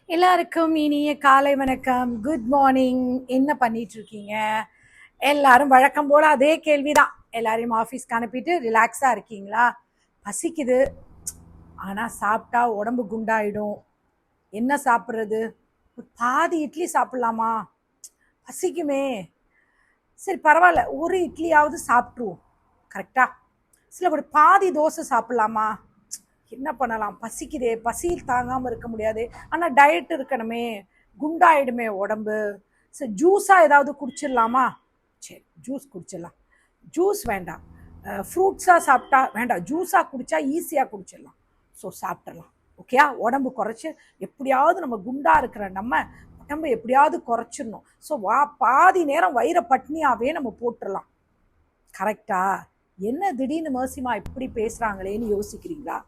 எல்லாருக்கும் இனிய காலை வணக்கம். Good morning. என்ன பண்ணிட்டு இருக்கீங்க? எல்லாரும் வழக்கம் போல அதே கேள்விதான். எல்லாரையும் ஆஃபீஸ்க்கு அனுப்பிட்டு ரிலாக்ஸா இருக்கீங்களா? பசிக்குது, ஆனா சாப்பிட்டா உடம்பு குண்டாயிடும். என்ன சாப்பிட்றது? ஒரு பாதி இட்லி சாப்பிடலாமா? பசிக்குமே. சரி பரவாயில்ல, ஒரு இட்லியாவது சாப்பிட்ருவோம். கரெக்டா? சில ஒரு பாதி தோசை சாப்பிடலாமா? என்ன பண்ணலாம்? பசிக்குதே, பசியில் தாங்காமல் இருக்க முடியாது. ஆனால் டயட் இருக்கணுமே, குண்டாயிடுமே உடம்பு. சரி ஜூஸாக ஏதாவது குடிச்சிடலாமா? சரி ஜூஸ் குடிச்சிடலாம். ஜூஸ் வேண்டாம், ஃப்ரூட்ஸாக சாப்பிட்டா வேண்டாம், ஜூஸாக குடித்தா ஈஸியாக குடிச்சிடலாம். ஸோ சாப்பிட்றலாம். ஓகேயா? உடம்பு குறைச்சி எப்படியாவது நம்ம குண்டாக இருக்கிற நம்ம உடம்பு எப்படியாவது குறைச்சிடணும். ஸோ பாதி நேரம் வயிறை பட்னியாகவே நம்ம போட்டுடலாம். கரெக்டா? என்ன திடீர்னு மர்சிமா இப்படி பேசுகிறாங்களேன்னு யோசிக்கிறீங்களா?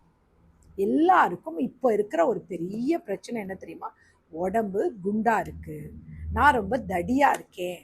எல்லாருக்கும் இப்போ இருக்கிற ஒரு பெரிய பிரச்சனை என்ன தெரியுமா? உடம்பு குண்டா இருக்கு, நான் ரொம்ப தடியா இருக்கேன்,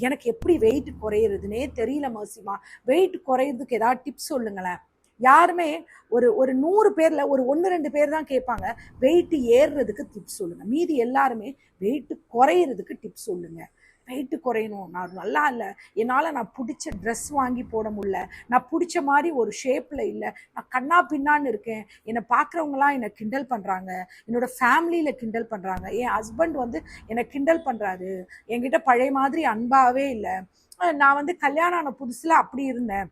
எனக்கு எப்படி வெயிட் குறையிறதுனே தெரியல மர்சிமா. வெயிட் குறையிறதுக்கு ஏதாவது டிப்ஸ் சொல்லுங்களேன். யாருமே ஒரு ஒரு 100 பேர்ல ஒரு 1-2 பேர் தான் கேட்பாங்க வெயிட் ஏறுறதுக்கு டிப்ஸ் சொல்லுங்க. மீதி எல்லாருமே வெயிட் குறையிறதுக்கு டிப்ஸ் சொல்லுங்க. வெயிட்டு குறையணும், நான் நல்லா இல்லை, என்னால் நான் பிடிச்ச ட்ரெஸ் வாங்கி போட முடியல, நான் பிடிச்ச மாதிரி ஒரு ஷேப்பில் இல்லை, நான் கண்ணா பின்னான்னு இருக்கேன், என்னை பார்க்குறவங்களாம் என்னை கிண்டல் பண்ணுறாங்க, என்னோடய ஃபேமிலியில் கிண்டல் பண்ணுறாங்க, என் ஹஸ்பண்ட் வந்து என்னை கிண்டல் பண்ணுறாரு, என்கிட்ட பழைய மாதிரி அன்பாகவே இல்லை, நான் வந்து கல்யாணம் ஆன புதுசில் அப்படி இருந்தேன்,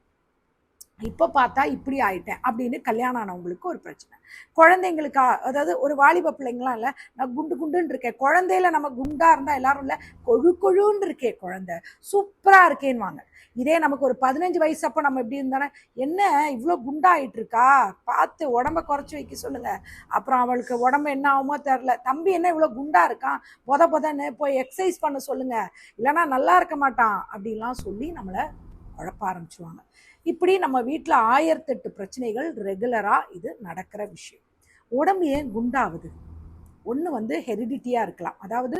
இப்போ பார்த்தா இப்படி ஆயிட்டேன் அப்படின்னு கல்யாணம் ஆனவங்களுக்கு ஒரு பிரச்சனை. குழந்தைங்களுக்கா, அதாவது ஒரு வாலிப பிள்ளைங்களாம் இல்லை, நான் குண்டு குண்டுன்னு இருக்கேன், குழந்தையில நம்ம குண்டா இருந்தால் எல்லாரும் இல்லை கொழு கொழுன்னு இருக்கே குழந்தை, சூப்பராக இருக்கேன்னுவாங்க. இதே நமக்கு ஒரு 15 வயசு அப்போ நம்ம எப்படி இருந்தானே, என்ன இவ்வளோ குண்டாயிட்டு இருக்கா, பார்த்து உடம்ப குறைச்சி வைக்க சொல்லுங்க. அப்புறம் அவளுக்கு உடம்பு என்ன ஆகுமோ தெரில, தம்பி என்ன இவ்வளோ குண்டா இருக்கான், பொதன்னு போய் எக்ஸசைஸ் பண்ண சொல்லுங்க, இல்லைன்னா நல்லா இருக்க மாட்டான் அப்படின்லாம் சொல்லி நம்மளை குழப்ப ஆரம்பிச்சுவாங்க. இப்படி நம்ம வீட்டில் 1008 பிரச்சனைகள் ரெகுலராக இது நடக்கிற விஷயம். உடம்பு ஏன் குண்டாகுது? ஒன்று வந்து ஹெரிடிட்டியாக இருக்கலாம், அதாவது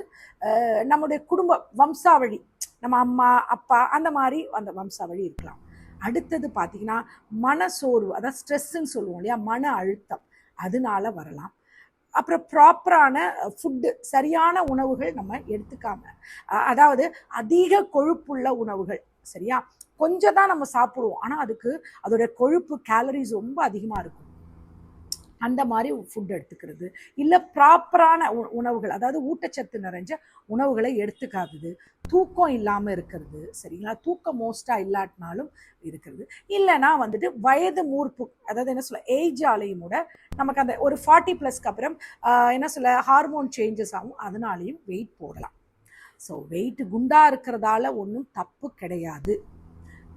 நம்முடைய குடும்ப வம்சாவழி, நம்ம அம்மா அப்பா அந்த மாதிரி அந்த வம்சாவழி இருக்கலாம். அடுத்தது பார்த்திங்கன்னா மனசோர்வு, அதாவது ஸ்ட்ரெஸ்ஸுன்னு சொல்லுவோம் இல்லையா, மன அழுத்தம், அதனால வரலாம். அப்புறம் ப்ராப்பரான ஃபுட்டு, சரியான உணவுகள் நம்ம எடுத்துக்காம, அதாவது அதிக கொழுப்புள்ள உணவுகள், சரியா? கொஞ்சம் தான் நம்ம சாப்பிடுவோம், ஆனால் அதுக்கு அதோட கொழுப்பு கேலரிஸ் ரொம்ப அதிகமாக இருக்கும். அந்த மாதிரி ஃபுட் எடுத்துக்கிறது, இல்லை ப்ராப்பரான உணவுகள், அதாவது ஊட்டச்சத்து நிறைஞ்ச உணவுகளை எடுத்துக்காதது, தூக்கம் இல்லாமல் இருக்கிறது, சரிங்களா? தூக்கம் மோஸ்ட்டாக இல்லாட்டினாலும் இருக்கிறது, இல்லைன்னா வந்துட்டு வயது மூர்ப்பு, அதாவது என்ன சொல்ல ஏஜாலையும் கூட நமக்கு அந்த ஒரு 40+ அப்புறம் என்ன சொல்ல ஹார்மோன் சேஞ்சஸ் ஆகும், அதனாலையும் வெயிட் போடலாம். ஸோ வெயிட் குண்டா இருக்கிறதால ஒன்றும் தப்பு கிடையாது.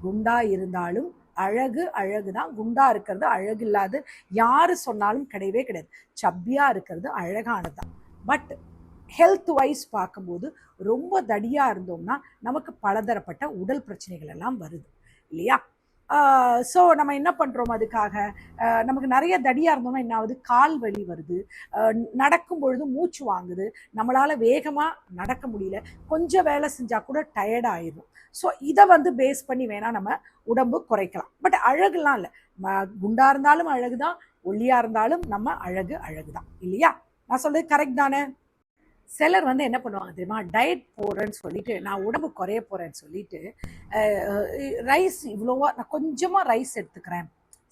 குண்டா இருந்தாலும் அழகு அழகு தான், குண்டா இருக்கிறது அழகு இல்லாது யாரு சொன்னாலும் கிடையவே கிடையாது. சப்பியா இருக்கிறது அழகானது தான். பட் ஹெல்த் வைஸ் பார்க்கும்போது ரொம்ப தடியா இருந்தோம்னா நமக்கு பலதரப்பட்ட உடல் பிரச்சனைகள் எல்லாம் வருது இல்லையா? ஸோ நம்ம என்ன பண்ணுறோம், அதுக்காக நமக்கு நிறைய தடியாக இருந்தோம்னா என்ன ஆகுது, கால் வலி வருது, நடக்கும் பொழுது மூச்சு வாங்குது, நம்மளால் வேகமாக நடக்க முடியல, கொஞ்சம் வேலை செஞ்சால் கூட டயர்ட் ஆயிடும். ஸோ இதை வந்து பேஸ் பண்ணி வேணால் நம்ம உடம்பு குறைக்கலாம். பட் அழகுலாம் இல்லை, குண்டாக இருந்தாலும் அழகு தான், ஒல்லியாக இருந்தாலும் நம்ம அழகு அழகு தான் இல்லையா? நான் சொல்றது கரெக்ட் தானே? சிலர் வந்து என்ன பண்ணுவாங்க தெரியுமா, டயட் போடுறேன்னு சொல்லிட்டு, நான் உடம்பு குறைய போகிறேன்னு சொல்லிட்டு ரைஸ் இவ்வளோவா, நான் கொஞ்சமாக ரைஸ் எடுத்துக்கிறேன்,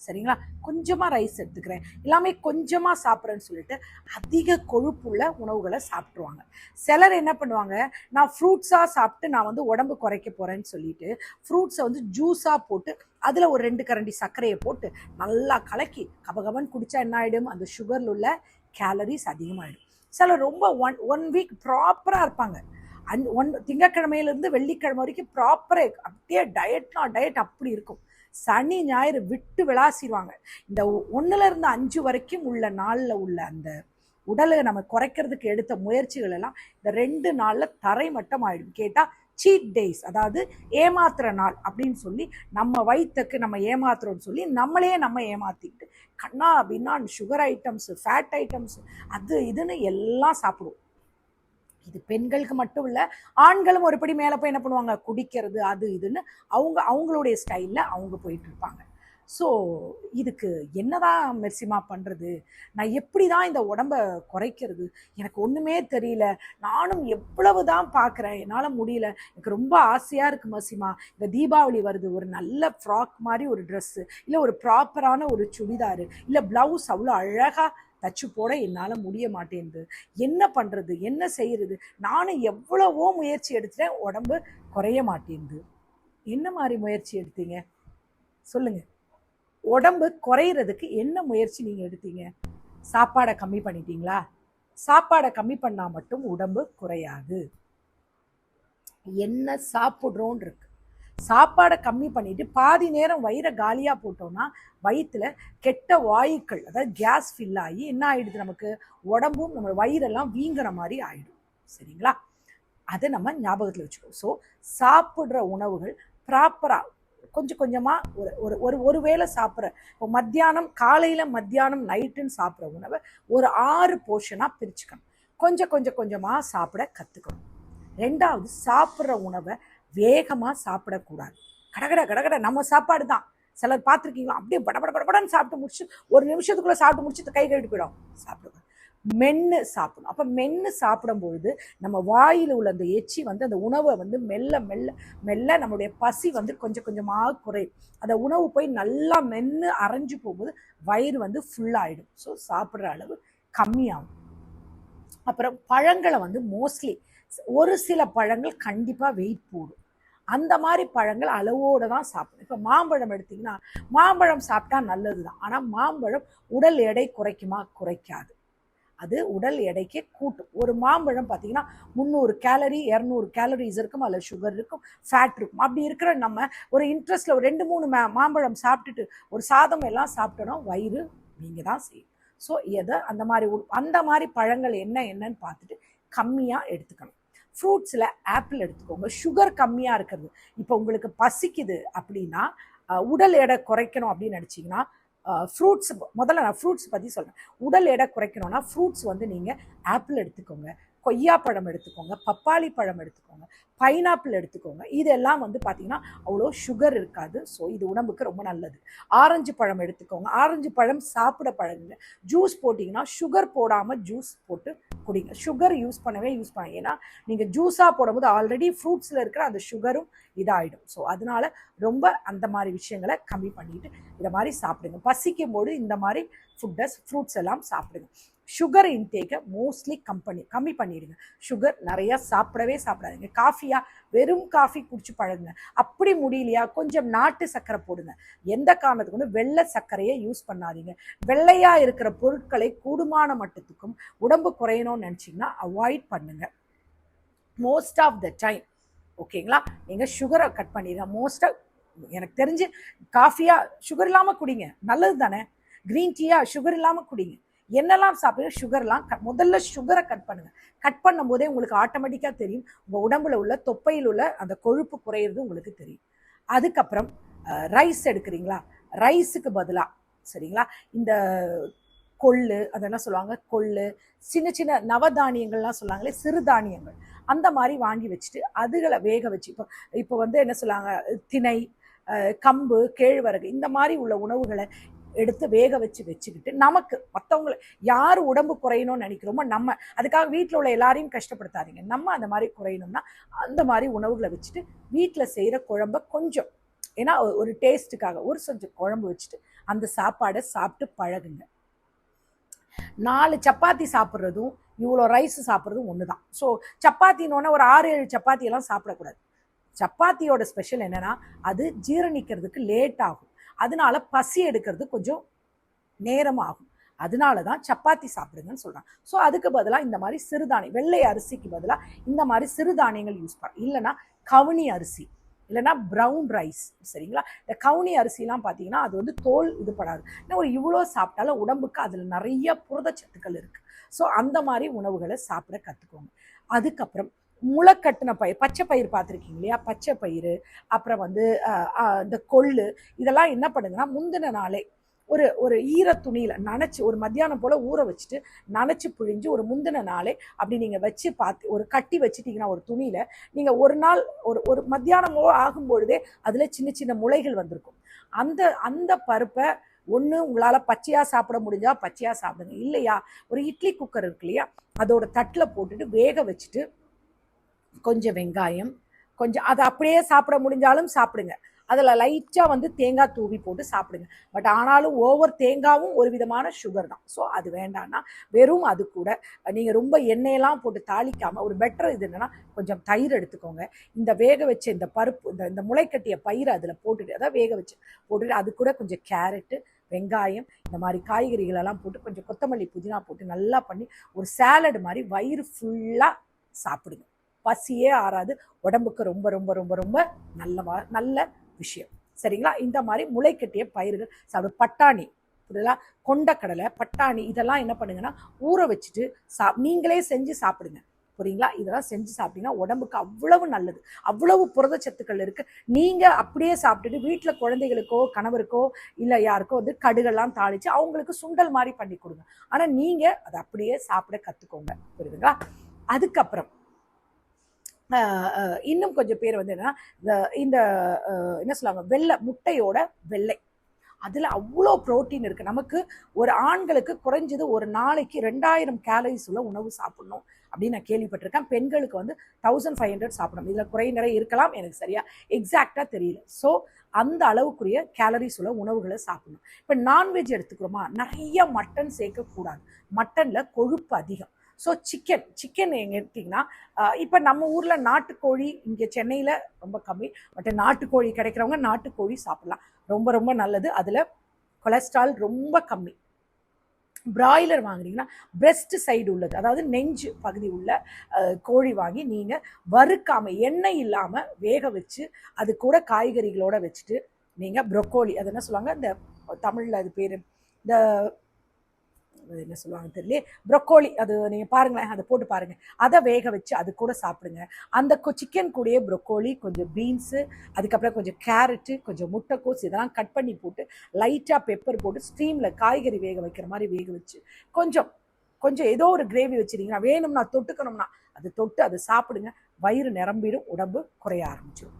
சரிங்களா, கொஞ்சமாக ரைஸ் எடுத்துக்கிறேன், எல்லாமே கொஞ்சமாக சாப்பிட்றேன்னு சொல்லிட்டு அதிக கொழுப்புள்ள உணவுகளை சாப்பிட்ருவாங்க. சிலர் என்ன பண்ணுவாங்க, நான் ஃப்ரூட்ஸாக சாப்பிட்டு நான் வந்து உடம்பு குறைக்க போகிறேன்னு சொல்லிட்டு ஃப்ரூட்ஸை வந்து ஜூஸாக போட்டு அதில் ஒரு 2 கரண்டி சர்க்கரையை போட்டு நல்லா கலக்கி கபகபன்னு குடித்தா என்ன ஆகிடும், அந்த சுகரில் உள்ள கேலரிஸ் அதிகமாகிடும். சிலர் ரொம்ப ஒன் வீக் ப்ராப்பராக இருப்பாங்க, திங்கக்கிழமையிலேருந்து வெள்ளிக்கிழமை வரைக்கும் ப்ராப்பராக அப்படியே டயட்னா டயட் அப்படி இருக்கும். சனி ஞாயிறு விட்டு விளாசிடுவாங்க. இந்த 1லேருந்து 5 வரைக்கும் உள்ள நாளில் உள்ள அந்த உடலை நம்ம குறைக்கிறதுக்கு எடுத்த முயற்சிகள் எல்லாம் இந்த 2 நாளில் தரைமட்டம் ஆகிடும். கேட்டால் சீட் டேஸ், அதாவது ஏமாத்துற நாள் அப்படின்னு சொல்லி நம்ம வயிற்றுக்கு நம்ம ஏமாத்துறோம்னு சொல்லி நம்மளே நம்ம ஏமாற்றிக்கிட்டு கண்ணா அப்படின்னா சுகர் ஐட்டம்ஸு, ஃபேட் ஐட்டம்ஸு, அது இதுன்னு எல்லாம் சாப்பிடுவோம். இது பெண்களுக்கு மட்டும் இல்லை, ஆண்களும் ஒருபடி மேலே போய் என்ன பண்ணுவாங்க, குடிக்கிறது அது இதுன்னு அவங்களுடைய ஸ்டைலில் அவங்க போயிட்டு இருப்பாங்க. ஸோ இதுக்கு என்னதான் மெர்சிமா பண்ணுறது, நான் எப்படி தான் இந்த உடம்ப குறைக்கிறது, எனக்கு ஒன்றுமே தெரியல, நானும் எவ்வளவு தான் பார்க்குறேன், என்னால் முடியல, எனக்கு ரொம்ப ஆசையாக இருக்குது மெர்சிமா, இந்த தீபாவளி வருது, ஒரு நல்ல ஃப்ராக் மாதிரி ஒரு ட்ரெஸ்ஸு, இல்லை ஒரு ப்ராப்பரான ஒரு சுடிதாரு, இல்லை ப்ளவுஸ் அவ்வளோ அழகாக தச்சு போட என்னால் முடிய மாட்டேங்குது, என்ன பண்ணுறது, என்ன செய்கிறது, நானும் எவ்வளவோ முயற்சி எடுத்துட்டேன், உடம்பு குறைய மாட்டேங்குது. என்ன மாதிரி முயற்சி எடுத்தீங்க சொல்லுங்கள்? உடம்பு குறையிறதுக்கு என்ன முயற்சி நீங்கள் எடுத்தீங்க? சாப்பாடை கம்மி பண்ணிட்டீங்களா? சாப்பாடை கம்மி பண்ணால் மட்டும் உடம்பு குறையாது. என்ன சாப்பிட்றோன்னு இருக்கு. சாப்பாடை கம்மி பண்ணிட்டு பாதி நேரம் வயிறை காலியாக போட்டோம்னா வயிற்றுல கெட்ட வாயுக்கள், அதாவது கேஸ் ஃபில் ஆகி என்ன ஆயிடுது, நமக்கு உடம்பும் நம்ம வயிறெல்லாம் வீங்குற மாதிரி ஆயிடும். சரிங்களா? அதை நம்ம ஞாபகத்தில் வச்சுக்கோ. ஸோ சாப்பிட்ற உணவுகள் ப்ராப்பராக கொஞ்சம் கொஞ்சமாக ஒரு ஒரு ஒரு ஒரு வேளை சாப்பிட்ற, இப்போ மத்தியானம் காலையில் மத்தியானம் நைட்டுன்னு சாப்பிட்ற உணவை ஒரு 6 போர்ஷனாக பிரிச்சுக்கணும். கொஞ்சம் கொஞ்சம் கொஞ்சமாக சாப்பிட கற்றுக்கணும். ரெண்டாவது, சாப்பிட்ற உணவை வேகமாக சாப்பிடக்கூடாது. கடகட கடகட நம்ம சாப்பாடு தான். சிலர் பார்த்துருக்கீங்களா, அப்படியே படபடன்னு சாப்பிட்டு முடிச்சு ஒரு நிமிஷத்துக்குள்ளே சாப்பிட்டு முடிச்சு கை கழுவிட்டு போயிடும். சாப்பிடுவோம், மென்று சாப்பிடணும். அப்போ மென்று சாப்பிடும்பொழுது நம்ம வாயில் உள்ள அந்த எச்சி வந்து அந்த உணவை வந்து மெல்ல மெல்ல மெல்ல நம்மளுடைய பசி வந்து கொஞ்சம் கொஞ்சமாக குறையும். அந்த உணவு போய் நல்லா மென்று அரைஞ்சு போகும்போது வயிறு வந்து ஃபுல்லாகிடும். ஸோ சாப்பிட்ற அளவு கம்மியாகும். அப்புறம் பழங்களை வந்து மோஸ்ட்லி ஒரு சில பழங்கள் கண்டிப்பாக வெயிட் போடும். அந்த மாதிரி பழங்கள் அளவோடு தான் சாப்பிடணும். இப்போ மாம்பழம் எடுத்திங்கன்னா, மாம்பழம் சாப்பிட்டா நல்லது தான், ஆனால் மாம்பழம் உடல் எடை குறைக்குமா? குறைக்காது. அது உடல் எடைக்கு கூட்டும். ஒரு மாம்பழம் பார்த்தீங்கன்னா 300 கேலரி 200 கேலரிஸ் இருக்கும், அதில் சுகர் இருக்கும், ஃபேட் இருக்கும். அப்படி இருக்கிற நம்ம ஒரு இன்ட்ரெஸ்ட்டில் ஒரு 2-3 மாம்பழம் சாப்பிட்டுட்டு ஒரு சாதம் எல்லாம் சாப்பிட்டோன்னா வயிறு நீங்கள் தான் செய்யும். ஸோ எதை அந்த மாதிரி பழங்கள் என்னன்னு பார்த்துட்டு கம்மியாக எடுத்துக்கணும். ஃப்ரூட்ஸில் ஆப்பிள் எடுத்துக்கோங்க. சுகர் கம்மியாக இருக்கிறது. இப்போ உங்களுக்கு பசிக்குது அப்படின்னா, உடல் எடை குறைக்கணும் அப்படின்னு நினச்சிங்கன்னா, ஃப்ரூட்ஸ் முதல்ல நான் ஃப்ரூட்ஸ் பற்றி சொல்கிறேன். உடல் எடை குறைக்கணும்னா ஃப்ரூட்ஸ் வந்து நீங்கள் ஆப்பிள் எடுத்துக்கோங்க, கொய்யாப்பழம் எடுத்துக்கோங்க, பப்பாளி பழம் எடுத்துக்கோங்க, பைனாப்பிள் எடுத்துக்கோங்க. இதெல்லாம் வந்து பார்த்திங்கன்னா அவ்வளோ சுகர் இருக்காது. ஸோ இது உடம்புக்கு ரொம்ப நல்லது. ஆரஞ்சு பழம் எடுத்துக்கோங்க. ஆரஞ்சு பழம் சாப்பிட பழகுங்க. ஜூஸ் போட்டிங்கன்னா சுகர் போடாமல் ஜூஸ் போட்டு குடிங்க. சுகர் யூஸ் பண்ண. ஏன்னா நீங்கள் ஜூஸாக போடும்போது ஆல்ரெடி ஃப்ரூட்ஸில் இருக்கிற அந்த சுகரும் இதாகிடும். ஸோ அதனால ரொம்ப அந்த மாதிரி விஷயங்களை கம்மி பண்ணிட்டு இதை மாதிரி சாப்பிடுங்க. பசிக்கும் போது இந்த மாதிரி ஃப்ரூட்ஸ் எல்லாம் சாப்பிடுங்க. சுகர் இன்டேக்கை மோஸ்ட்லி கம்மி பண்ணிடுங்க. சுகர் நிறையா சாப்பிடாதீங்க. காஃபியாக வெறும் காஃபி குடிச்சு பழகுங்க. அப்படி முடியலையா கொஞ்சம் நாட்டு சர்க்கரை போடுங்க. எந்த காரணத்துக்கு வந்து வெள்ளை சர்க்கரையை யூஸ் பண்ணாதீங்க. வெள்ளையாக இருக்கிற பொருட்களை கூடுமான மட்டத்துக்கும் உடம்பு குறையணும்னு நினச்சிங்கன்னா அவாய்ட் பண்ணுங்க மோஸ்ட் ஆஃப் த டைம். ஓகேங்களா? நீங்கள் சுகரை கட் பண்ணிடுங்க. மோஸ்ட்டாக எனக்கு தெரிஞ்சு காஃபியாக சுகர் இல்லாமல் குடிங்க, நல்லது தானே. க்ரீன் டீயாக சுகர் இல்லாமல் குடிங்க. என்னெல்லாம் சாப்பிடுங்க, சுகர்லாம் முதல்ல சுகரை கட் பண்ணுங்கள். கட் பண்ணும் போதே உங்களுக்கு ஆட்டோமேட்டிக்காக தெரியும், உங்கள் உடம்புல உள்ள தொப்பையில் உள்ள அந்த கொழுப்பு குறையிறது உங்களுக்கு தெரியும். அதுக்கப்புறம் ரைஸ் எடுக்கிறீங்களா, ரைஸுக்கு பதிலாக சரிங்களா இந்த கொள்ளு, அதெல்லாம் சொல்லுவாங்க கொள்ளு, சின்ன சின்ன நவதானியங்கள்லாம் சொல்லுவாங்களே சிறுதானியங்கள், அந்த மாதிரி வாங்கி வச்சுட்டு அதுகளை வேக வச்சு இப்போ வந்து என்ன சொல்லுவாங்க, திணை, கம்பு, கேழ்வரகு, இந்த மாதிரி உள்ள உணவுகளை எடுத்து வேக வச்சுக்கிட்டு நமக்கு மற்றவங்களை யார் உடம்பு குறையணும்னு நினைக்கிறோமோ நம்ம அதுக்காக வீட்டில் உள்ள எல்லாரையும் கஷ்டப்படுத்தாதீங்க. நம்ம அந்த மாதிரி குறையணும்னா அந்த மாதிரி உணவுகளை வச்சுட்டு வீட்டில் செய்கிற குழம்ப கொஞ்சம், ஏன்னா ஒரு டேஸ்ட்டுக்காக ஒரு கொஞ்சம் குழம்பு வச்சுட்டு அந்த சாப்பாடை சாப்பிட்டு பழகுங்க. 4 சப்பாத்தி சாப்பிட்றதும் இவ்வளோ ரைஸ் சாப்பிட்றதும் ஒன்று தான். ஸோ சப்பாத்தினோடனே ஒரு 6-7 சப்பாத்தியெல்லாம் சாப்பிடக்கூடாது. சப்பாத்தியோட ஸ்பெஷல் என்னென்னா அது ஜீரணிக்கிறதுக்கு லேட் ஆகும். அதனால பசி எடுக்கிறது கொஞ்சம் நேரமாகும். அதனால தான் சப்பாத்தி சாப்பிடுங்கன்னு சொல்கிறாங்க. ஸோ அதுக்கு பதிலாக இந்த மாதிரி சிறுதானியம், வெள்ளை அரிசிக்கு பதிலாக இந்த மாதிரி சிறுதானியங்கள் யூஸ் பண்ணலாம். இல்லைன்னா கவுனி அரிசி, இல்லைன்னா ப்ரௌன் ரைஸ். சரிங்களா? இந்த கவுனி அரிசிலாம் பார்த்தீங்கன்னா அது வந்து தோல் இது படாது. இன்னும் ஒரு இவ்வளோ சாப்பிட்டாலும் உடம்புக்கு அதில் நிறைய புரதச்சத்துக்கள் இருக்குது. ஸோ அந்த மாதிரி உணவுகளை சாப்பிட கற்றுக்கோங்க. அதுக்கப்புறம் முளைக்கட்டின பயிர், பச்சை பயிர் பார்த்துருக்கீங்க இல்லையா, பச்சை பயிர், அப்புறம் வந்து இந்த கொள்ளு, இதெல்லாம் என்ன பண்ணுங்கன்னா முந்தின நாளே ஒரு ஒரு ஈர துணியில் நனைச்சி ஒரு மத்தியானம் போல் ஊற வச்சுட்டு நனைச்சி பிழிஞ்சு ஒரு முந்தின நாளே அப்படி நீங்கள் வச்சு பார்த்து ஒரு கட்டி வச்சுட்டிங்கன்னா ஒரு துணியில் நீங்கள் ஒரு நாள் ஒரு ஒரு மத்தியானமோ ஆகும்பொழுதே அதில் சின்ன சின்ன முளைகள் வந்திருக்கும். அந்த அந்த பருப்பை ஒன்று உங்களால் பச்சையாக சாப்பிட முடிஞ்சா பச்சையாக சாப்பிடுங்க, இல்லையா ஒரு இட்லி குக்கர் இருக்கு இல்லையா, அதோட தட்டில் போட்டுட்டு வேக வச்சுட்டு கொஞ்சம் வெங்காயம், கொஞ்சம் அதை அப்படியே சாப்பிட முடிஞ்சாலும் சாப்பிடுங்க, அதில் லைட்டாக வந்து தேங்காய் தூவி போட்டு சாப்பிடுங்க. பட் ஆனாலும் ஓவர் தேங்காயும் ஒரு விதமான சுகர் தான். ஸோ அது வேண்டான்னா வெறும் அது கூட நீங்கள் ரொம்ப எண்ணெயெல்லாம் போட்டு தாளிக்காமல் ஒரு பெட்டர் இது என்னென்னா கொஞ்சம் தயிர் எடுத்துக்கோங்க. இந்த வேக வச்ச இந்த பருப்பு இந்த முளைக்கட்டிய பயிரை அதில் போட்டுட்டு அதான் வேக வச்சு போட்டுட்டு அது கூட கொஞ்சம் கேரட்டு வெங்காயம் இந்த மாதிரி காய்கறிகளெல்லாம் போட்டு கொஞ்சம் கொத்தமல்லி புதினா போட்டு நல்லா பண்ணி ஒரு சாலடு மாதிரி வயிறு ஃபுல்லாக சாப்பிடுங்க. பசியே ஆறாது, உடம்புக்கு ரொம்ப ரொம்ப ரொம்ப ரொம்ப நல்ல விஷயம். சரிங்களா? இந்த மாதிரி முளைக்கட்டிய பயிர்கள் சாப்பிடு. பட்டாணி புரியுதா, கொண்டக்கடலை, பட்டாணி இதெல்லாம் என்ன பண்ணுங்கன்னா ஊற வச்சுட்டு நீங்களே செஞ்சு சாப்பிடுங்க. புரியுங்களா? இதெல்லாம் செஞ்சு சாப்பிட்டீங்கன்னா உடம்புக்கு அவ்வளவு நல்லது, அவ்வளவு புரதச்சத்துக்கள் இருக்கு. நீங்க அப்படியே சாப்பிட்டுட்டு வீட்டில் குழந்தைகளுக்கோ கணவருக்கோ இல்லை யாருக்கோ வந்து கடுகெல்லாம் தாளிச்சு அவங்களுக்கு சுண்டல் மாதிரி பண்ணி கொடுங்க. ஆனால் நீங்க அதை அப்படியே சாப்பிட கற்றுக்கோங்க. புரியுதுங்களா? அதுக்கப்புறம் இன்னும் கொஞ்சம் பேர் வந்து என்னன்னா இந்த என்ன சொல்லுவாங்க வெள்ளை முட்டையோட வெள்ளை, அதில் அவ்வளோ ப்ரோட்டீன் இருக்குது. நமக்கு ஒரு ஆண்களுக்கு குறைஞ்சது ஒரு நாளைக்கு 2000 கேலரிஸ் உள்ள உணவு சாப்பிடணும் அப்படின்னு நான் கேள்விப்பட்டிருக்கேன். பெண்களுக்கு வந்து 1500 சாப்பிடணும். இதில் குறை நிறைய இருக்கலாம், எனக்கு சரியா எக்ஸாக்டாக தெரியல. ஸோ அந்த அளவுக்குரிய கேலரிஸ் உள்ள உணவுகளை சாப்பிடணும். இப்போ நான்வெஜ் எடுத்துக்கிறோமா, நிறைய மட்டன் சேர்க்கக்கூடாது, மட்டனில் கொழுப்பு அதிகம். ஸோ சிக்கன் எங்கே எடுத்திங்கன்னா இப்போ நம்ம ஊரில் நாட்டுக்கோழி இங்கே சென்னையில் ரொம்ப கம்மி, பட் நாட்டுக்கோழி கிடைக்கிறவங்க நாட்டுக்கோழி சாப்பிட்லாம், ரொம்ப ரொம்ப நல்லது. அதில் கொலஸ்ட்ரால் ரொம்ப கம்மி. பிராய்லர் வாங்குறீங்கன்னா பிரெஸ்ட் சைடு உள்ளது, அதாவது நெஞ்சு பகுதி உள்ள கோழி வாங்கி நீங்கள் வறுக்காமல் எண்ணெய் இல்லாமல் வேக வச்சு அது கூட காய்கறிகளோடு வச்சுட்டு நீங்கள் ப்ரொக்கோலி, அது என்ன சொல்லுவாங்க இந்த தமிழில் அது பேர் இந்த என்ன சொல்லுவாங்க தெரியல, ப்ரொக்கோலி, அது நீங்கள் பாருங்களேன், அதை போட்டு பாருங்கள், அதை வேக வச்சு அது கூட சாப்பிடுங்க. அந்த சிக்கன் கூடயே ப்ரொக்கோலி, கொஞ்சம் பீன்ஸு, அதுக்கப்புறம் கொஞ்சம் கேரட்டு, கொஞ்சம் முட்டைக்கோஸ் இதெல்லாம் கட் பண்ணி போட்டு லைட்டாக பெப்பர் போட்டு ஸ்டீமில் காய்கறி வேக வைக்கிற மாதிரி வேக வச்சு கொஞ்சம் கொஞ்சம் ஏதோ ஒரு கிரேவி வச்சுருங்கன்னா வேணும்னா தொட்டுக்கணும்னா அது தொட்டு அதை சாப்பிடுங்க. வயிறு நிரம்பிடும், உடம்பு குறைய ஆரம்பிச்சிடும்.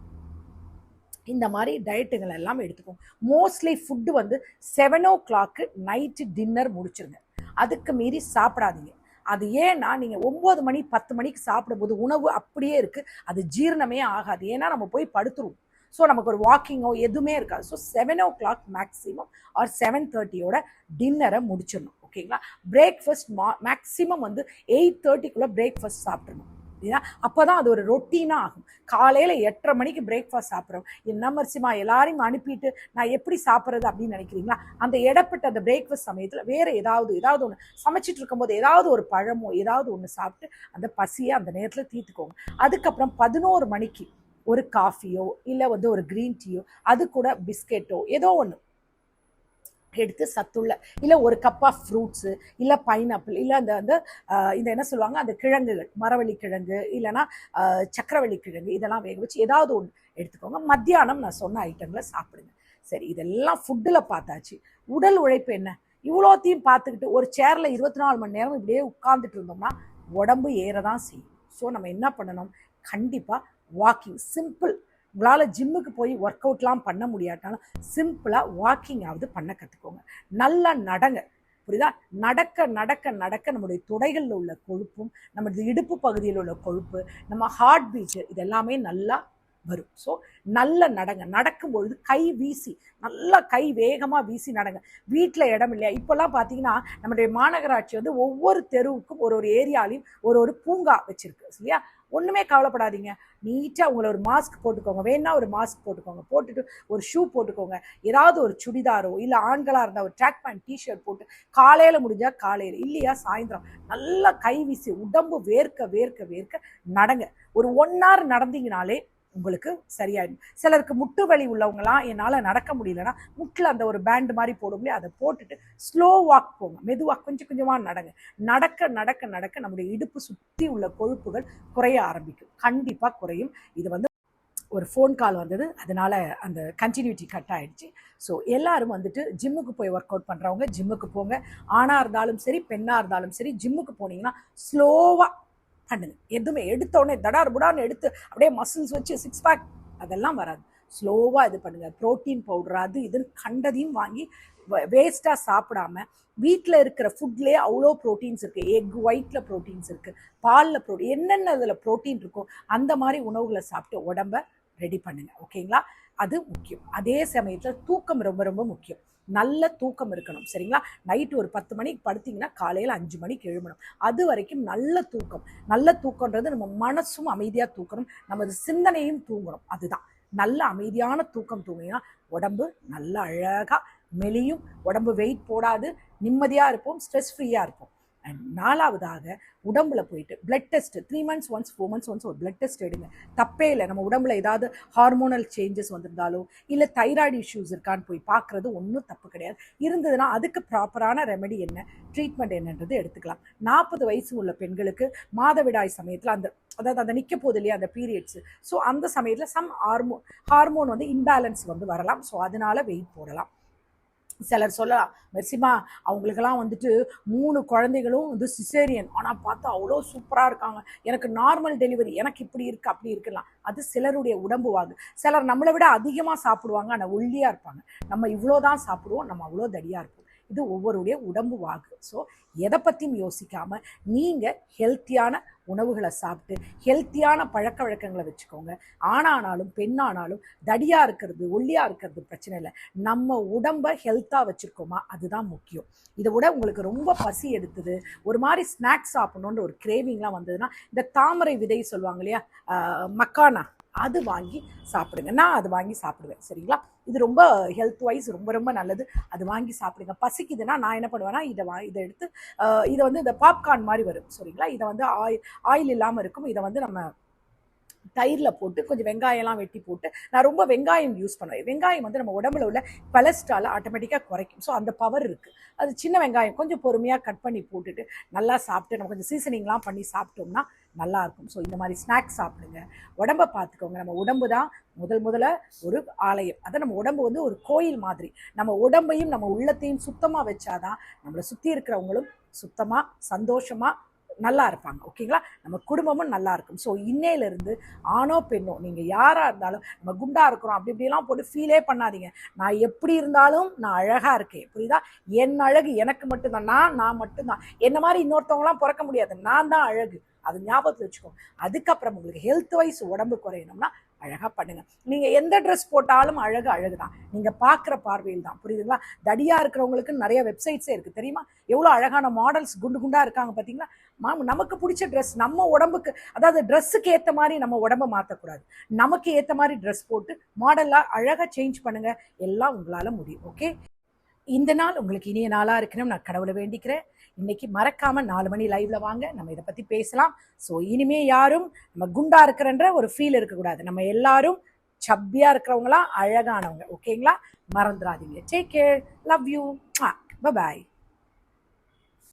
இந்த மாதிரி டயட்டுகள் எல்லாம் எடுத்துக்கோங்க. மோஸ்ட்லி ஃபுட்டு வந்து 7 o'clock நைட்டு டின்னர் முடிச்சிருங்க, அதுக்கு மீறி சாப்பிடாதீங்க. அது ஏன்னா நீங்கள் 9 மணி 10 மணிக்கு சாப்பிடும்போது உணவு அப்படியே இருக்குது, அது ஜீரணமே ஆகாது. ஏன்னா நம்ம போய் படுத்துருவோம். ஸோ நமக்கு ஒரு வாக்கிங்கோ எதுவுமே இருக்காது. ஸோ 7 o'clock மேக்ஸிமம் ஆர் 7:30 டின்னரை முடிச்சிடணும். ஓகேங்களா? பிரேக்ஃபாஸ்ட் மேக்ஸிமம் வந்து 8:30 பிரேக்ஃபாஸ்ட் சாப்பிட்றணும். அப்போ தான் அது ஒரு ரொட்டீனாக ஆகும். காலையில் 8:30 மணிக்கு பிரேக்ஃபாஸ்ட் சாப்பிட்றோம், என்ன மரிசிமா எல்லாரையும் அனுப்பிட்டு நான் எப்படி சாப்பிட்றது அப்படின்னு நினைக்கிறீங்களா? அந்த இடப்பட்ட அந்த பிரேக்ஃபாஸ்ட் சமயத்தில் வேறு ஏதாவது ஒன்று சமைச்சிட்டு இருக்கும்போது ஏதாவது ஒரு பழமோ ஏதாவது ஒன்று சாப்பிட்டு அந்த பசியை அந்த நேரத்தில் தீர்த்துக்கோங்க. அதுக்கப்புறம் 11 மணிக்கு ஒரு காஃபியோ இல்லை வந்து ஒரு க்ரீன் டீயோ அது கூட பிஸ்கெட்டோ ஏதோ ஒன்று எடுத்து சத்துள்ள, இல்லை ஒரு கப் ஆஃப் ஃப்ரூட்ஸு, இல்லை பைனாப்பிள், இல்லை அந்த அந்த இந்த என்ன சொல்லுவாங்க அந்த கிழங்குகள், மரவள்ளி கிழங்கு இல்லைன்னா சக்கரவள்ளி கிழங்கு, இதெல்லாம் வேக வச்சு ஏதாவது ஒன்று எடுத்துக்கோங்க. மத்தியானம் நான் சொன்ன ஐட்டங்களை சாப்பிடுங்க. சரி, இதெல்லாம் ஃபுட்டில் பார்த்தாச்சு. உடல் உழைப்பு என்ன, இவ்வளோத்தையும் பார்த்துக்கிட்டு ஒரு சேரில் 24 மணி நேரம் இப்படியே உட்கார்ந்துட்டு இருந்தோம்னா உடம்பு ஏறதான் செய்யும். ஸோ நம்ம என்ன பண்ணணும், கண்டிப்பாக வாக்கிங், சிம்பிள். உங்களால் ஜிம்முக்கு போய் ஒர்க் அவுட்லாம் பண்ண முடியாட்டாலும் சிம்பிளாக வாக்கிங்காவது பண்ண கற்றுக்கோங்க. நல்லா நடங்க. புரியுதா? நடக்க நடக்க நடக்க நம்முடைய தொடைகளில் உள்ள கொழுப்பும் நம்முடைய இடுப்பு பகுதியில் உள்ள கொழுப்பு, நம்ம ஹார்ட் பீட்டு, இதெல்லாமே நல்லா வரும். ஸோ நல்ல நடங்க. நடக்கும்பொழுது கை வீசி, நல்லா கை வேகமாக வீசி நடங்க. வீட்டில் இடம் இல்லையா, இப்போல்லாம் பார்த்தீங்கன்னா நம்முடைய மாநகராட்சி வந்து ஒவ்வொரு தெருவுக்கும் ஒரு ஏரியாலையும் ஒரு பூங்கா வச்சுருக்கு இல்லையா? ஒன்றுமே கவலைப்படாதீங்க, நீட்டாக உங்களை ஒரு மாஸ்க் போட்டுக்கோங்க, வேணா ஒரு மாஸ்க் போட்டுக்கோங்க, போட்டுட்டு ஒரு ஷூ போட்டுக்கோங்க, ஏதாவது ஒரு சுடிதாரோ இல்லை ஆண்களாக இருந்தால் ஒரு ட்ராக் பேண்ட் டிஷர்ட் போட்டு காலையில் முடிஞ்சால் காலையில், இல்லையா சாயந்தரம் நல்லா கை வீசி உடம்பு வேர்க்க வேர்க்க வேர்க்க நடங்க. ஒரு 1 hour நடந்தீங்கனாலே உங்களுக்கு சரியாயிடும். சிலருக்கு முட்டு வலி உள்ளவங்களாம் என்னால் நடக்க முடியலன்னா முட்டில் அந்த ஒரு பேண்டு மாதிரி போடுங்களே, அதை போட்டுட்டு ஸ்லோ வாக் போங்க, மெதுவாக கொஞ்சம் கொஞ்சமாக நடங்க. நடக்க நடக்க நடக்க நம்முடைய இடுப்பு சுற்றி உள்ள கொழுப்புகள் குறைய ஆரம்பிக்கும், கண்டிப்பாக குறையும். இது வந்து ஒரு ஃபோன் கால் வந்தது, அதனால அந்த கண்டினியூட்டி கட் ஆகிடுச்சு. ஸோ எல்லோரும் வந்துட்டு ஜிம்முக்கு போய் ஒர்க் அவுட் பண்ணுறவங்க ஜிம்முக்கு போங்க. ஆணாக இருந்தாலும் சரி பெண்ணாக இருந்தாலும் சரி ஜிம்முக்கு போனீங்கன்னா ஸ்லோவாக பண்ணுங்க. எதுவுமே எடுத்தோடனே தடார் புடான்னு எடுத்து அப்படியே மசில்ஸ் வச்சு சிக்ஸ் பேக் அதெல்லாம் வராது. ஸ்லோவாக இது பண்ணுங்கள். ப்ரோட்டீன் பவுடர் அது இதுன்னு கண்டதையும் வாங்கி வேஸ்ட்டாக சாப்பிடாம வீட்டில் இருக்கிற ஃபுட்லேயே அவ்வளோ ப்ரோட்டீன்ஸ் இருக்குது. எக் ஒயிட்டில் ப்ரோட்டீன்ஸ் இருக்குது, பாலில் ப்ரோட்டீன், என்னென்ன இதில் ப்ரோட்டீன் இருக்கோ அந்த மாதிரி உணவுகளை சாப்பிட்டு உடம்ப ரெடி பண்ணுங்கள். ஓகேங்களா? அது முக்கியம். அதே சமயத்தில் தூக்கம் ரொம்ப ரொம்ப முக்கியம். நல்ல தூக்கம் இருக்கணும். சரிங்களா? நைட்டு ஒரு 10 மணிக்கு படுத்திங்கன்னா காலையில் 5 மணிக்கு எழுமணும். அது வரைக்கும் நல்ல தூக்கம். நல்ல தூக்கன்றது நம்ம மனசும் அமைதியாக தூக்கணும், நமது சிந்தனையும் தூங்கணும். அதுதான் நல்ல அமைதியான தூக்கம். தூங்கினா உடம்பு நல்லா அழகாக மெலியும், உடம்பு வெயிட் போடாது, நிம்மதியாக இருப்போம், ஸ்ட்ரெஸ் ஃப்ரீயாக இருப்போம். அண்ட் 4வதாக உடம்புல போயிட்டு blood test 3 months once 4 months once ஒரு பிளட் டெஸ்ட் எடுங்க. தப்பே இல்லை. நம்ம உடம்புல ஏதாவது ஹார்மோனல் சேஞ்சஸ் வந்திருந்தாலோ இல்லை தைராய்டு இஷ்யூஸ் இருக்கான்னு போய் பார்க்குறது ஒன்றும் தப்பு கிடையாது. இருந்ததுன்னா அதுக்கு ப்ராப்பரான ரெமெடி என்ன, ட்ரீட்மெண்ட் என்னன்றது எடுத்துக்கலாம். 40 வயசு உள்ள பெண்களுக்கு மாதவிடாய் சமயத்தில் அதாவது அந்த நிற்க போகுது இல்லையா அந்த பீரியட்ஸு, ஸோ அந்த சமயத்தில் சம் ஹார்மோன் வந்து இம்பேலன்ஸ் வந்து வரலாம். ஸோ அதனால வெயிட் போடலாம். சிலர் சொல்லலாம், மெர்சிமா அவங்களுக்கெல்லாம் வந்துட்டு 3 குழந்தைகளும் வந்து சிசேரியன், ஆனால் பார்த்தா அவ்வளோ சூப்பராக இருக்காங்க, எனக்கு நார்மல் டெலிவரி, எனக்கு இப்படி இருக்குது அப்படி இருக்கலாம். அது சிலருடைய உடம்பு வாகு. சிலர் நம்மளை விட அதிகமாக சாப்பிடுவாங்க, ஆனால் ஒல்லியாக இருப்பாங்க. நம்ம இவ்வளோ தான் சாப்பிடுவோம், நம்ம அவ்வளோ தடியாக இருப்போம். இது ஒவ்வொருடைய உடம்பு வாகு. ஸோ எதை பற்றியும் யோசிக்காமல் நீங்கள் ஹெல்த்தியான உணவுகளை சாப்பிட்டு ஹெல்த்தியான பழக்க வழக்கங்களை வச்சுக்கோங்க. ஆணானாலும் பெண்ணானாலும் தடியாக இருக்கிறது ஒல்லியாக இருக்கிறது பிரச்சனை இல்லை. நம்ம உடம்பை ஹெல்த்தாக வச்சுருக்கோமா அதுதான் முக்கியம். இதை விட உங்களுக்கு ரொம்ப பசி எடுத்தது, ஒரு மாதிரி ஸ்நாக்ஸ் சாப்பிடணுன்ற ஒரு கிரேவிங்லாம் வந்ததுன்னா இந்த தாமரை விதை சொல்லுவாங்க இல்லையா, மக்கானா, அது வாங்கி சாப்பிடுங்க. நான் அது வாங்கி சாப்பிடுவேன். சரிங்களா? இது ரொம்ப ஹெல்த் வைஸ் ரொம்ப ரொம்ப நல்லது. அது வாங்கி சாப்பிடுங்க. பசிக்குதுன்னா நான் என்ன பண்ணுவேன்னா இதை எடுத்து இதை வந்து இந்த பாப்கார்ன் மாதிரி வரும். சரிங்களா? இதை வந்து ஆயில் இல்லாமல் இருக்கும். இதை வந்து நம்ம தயிரில் போட்டு கொஞ்சம் வெங்காயம்லாம் வெட்டி போட்டு, நான் ரொம்ப வெங்காயம் யூஸ் பண்ணுவேன். வெங்காயம் வந்து நம்ம உடம்புல உள்ள கொலஸ்ட்ராலை ஆட்டோமேட்டிக்காக குறைக்கும். ஸோ அந்த பவர் இருக்குது. அது சின்ன வெங்காயம் கொஞ்சம் பொறுமையாக கட் பண்ணி போட்டுட்டு நல்லா சாப்பிட்டு நம்ம கொஞ்சம் சீசனிங்லாம் பண்ணி சாப்பிட்டோம்னா நல்லாயிருக்கும். ஸோ இந்த மாதிரி ஸ்நாக்ஸ் சாப்பிடுங்க. உடம்பை பார்த்துக்கோங்க. நம்ம உடம்பு தான் முதல்ல ஒரு ஆலயம். அதை நம்ம உடம்பு வந்து ஒரு கோயில் மாதிரி. நம்ம உடம்பையும் நம்ம உள்ளத்தையும் சுத்தமாக வச்சாதான் நம்மளை சுற்றி இருக்கிறவங்களும் சுத்தமாக சந்தோஷமாக நல்லா இருப்பாங்க. ஓகேங்களா? நம்ம குடும்பமும் நல்லா இருக்கும். ஸோ இன்னையிலேருந்து ஆணோ பெண்ணோ நீங்கள் யாராக இருந்தாலும் நம்ம குண்டாக இருக்கிறோம் அப்படி இப்படிலாம் போட்டு ஃபீலே பண்ணாதீங்க. நான் எப்படி இருந்தாலும் நான் அழகாக இருக்கேன். புரியுதா? என் அழகு எனக்கு மட்டும்தான். நான் மட்டும்தான். என்ன மாதிரி இன்னொருத்தவங்களாம் பிறக்க முடியாது. நான் தான் அழகு. அது ஞாபகத்தில் வச்சுக்கோங்க. அதுக்கப்புறம் உங்களுக்கு ஹெல்த் வைஸ் உடம்பு குறையணும்னா அழகாக பண்ணுங்கள். நீங்கள் எந்த ட்ரெஸ் போட்டாலும் அழகு தான். நீங்கள் பார்க்குற பார்வையில் தான். புரியுதுங்களா? தடியாக இருக்கிறவங்களுக்கு நிறைய வெப்சைட்ஸே இருக்குது தெரியுமா? எவ்வளோ அழகான மாடல்ஸ் குண்டாக இருக்காங்க பார்த்தீங்களா? நமக்கு பிடிச்ச ட்ரெஸ் நம்ம உடம்புக்கு, அதாவது ட்ரெஸ்ஸுக்கு ஏற்ற மாதிரி நம்ம உடம்பை மாற்றக்கூடாது. நமக்கு ஏற்ற மாதிரி ட்ரெஸ் போட்டு மாடலாக அழகாக சேஞ்ச் பண்ணுங்கள். எல்லாம் உங்களால் முடியும். ஓகே? இந்த நாள் உங்களுக்கு இனிய நாளாக இருக்கணும் நான் கடவுளை வேண்டிக்கிறேன். இன்னைக்கு மறக்காம 4 மணி லைவ்ல வாங்க, நம்ம இதை பற்றி பேசலாம். ஸோ இனிமே யாரும் நம்ம குண்டா இருக்கிறன்ற ஒரு ஃபீல் இருக்கக்கூடாது. நம்ம எல்லாரும் சப்பியாக இருக்கிறவங்களாம் அழகானவங்க. ஓகேங்களா? மறந்துடாதீங்க. Take care. Love you. Bye.